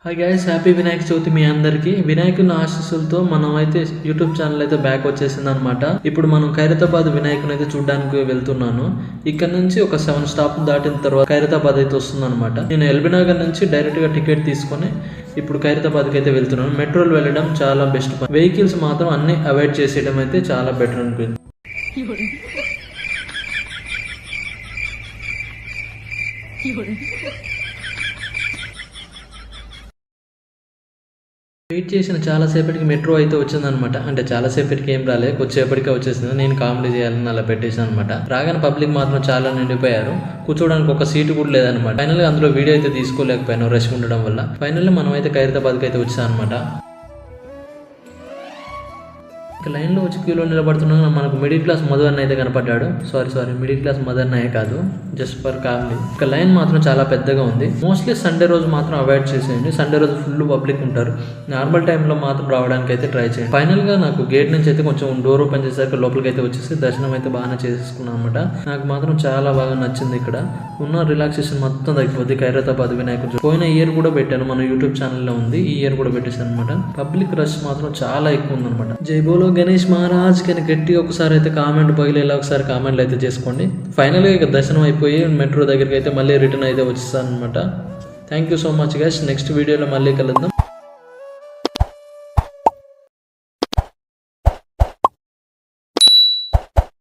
Hi guys, happy Vinayaka Chavithi మీ అందరికి. వినాయకుని ఆశీస్సులతో మనం అయితే యూట్యూబ్ ఛానల్ అయితే బ్యాక్ వచ్చేసింది అనమాట. ఇప్పుడు మనం ఖైరతాబాద్ వినాయకుని అయితే చూడడానికి వెళ్తున్నాను. ఇక్కడ నుంచి ఒక 7 స్టాప్ దాటిన తర్వాత ఖైరతాబాద్ అయితే వస్తుంది అనమాట. నేను ఎల్బీ నగర్ నుంచి డైరెక్ట్ గా టికెట్ తీసుకొని ఇప్పుడు ఖైరతాబాద్కి అయితే వెళ్తున్నాను. మెట్రోలో వెళ్ళడం చాలా బెస్ట్. వెహికల్స్ మాత్రం అన్ని అవాయిడ్ చేసేయడం అయితే చాలా బెటర్ అనిపించింది. వెయిట్ చేసిన చాలాసేపటికి మెట్రో అయితే వచ్చిందనమాట. అంటే చాలాసేపటికి ఏం రాలే, కొద్దిసేపటికే వచ్చేసింది. నేను కామెడీ చేయాలని అలా పెట్టేసాను అనమాట. రాగానే పబ్లిక్ మాత్రం చాలా నిండిపోయారు. కూర్చోడానికి ఒక సీటు కూడా లేదనమాట. ఫైనల్ గా అందులో వీడియో అయితే తీసుకోలేకపోయాను రష్ ఉండడం వల్ల. ఫైనల్లీ మనం అయితే ఖైరతాబాద్కి అయితే వచ్చాం అనమాట. లైన్లో వచ్చి క్యూలో నిలబడుతున్నాను. మనకు మిడిల్ క్లాస్ మధు అన్న అయితే కనపడ్డాడు. సారీ మిడిల్ క్లాస్ మధు అన్నయ్య కాదు, జస్ట్ ఫర్ కామెడీ. ఇక లైన్ మాత్రం చాలా పెద్దగా ఉంది. మోస్ట్లీ సండే రోజు మాత్రం అవాయిడ్ చేసేయండి. సండే రోజు ఫుల్ పబ్లిక్ ఉంటారు. నార్మల్ టైంలో మాత్రం రావడానికి అయితే ట్రై చేయండి. ఫైనల్ గా నాకు గేట్ నుంచి అయితే కొంచెం డోర్ ఓపెన్ చేశాక లోపలికి అయితే వచ్చేసి దర్శనం అయితే బాగానే చేసేసుకున్నాను అనమాట. నాకు మాత్రం చాలా బాగా నచ్చింది. ఇక్కడ ఉన్న రిలాక్సేషన్ మొత్తం తగ్గిపోద్ది. ఖైరతాబాద్ వినాయకుడు పోయిన ఇయర్ కూడా పెట్టాను, మన యూట్యూబ్ ఛానల్లో ఉంది. ఈ ఇయర్ కూడా పెట్టేశాను అనమాట. పబ్లిక్ రష్ మాత్రం చాలా ఎక్కువ ఉందన్నమాట. జై బోలో గణేష్ మహారాజ్ కి గట్టిగా ఒకసారి అయితే కామెంట్ పగిలేలా ఒకసారి కామెంట్లు అయితే చేసుకోండి. ఫైనల్గా ఇక దర్శనం అయిపోయి మెట్రో దగ్గరికి అయితే మళ్ళీ రిటర్న్ అయితే వచ్చేసాను అనమాట. Thank you so much guys. Next వీడియోలో మళ్ళీ కలుద్దాం.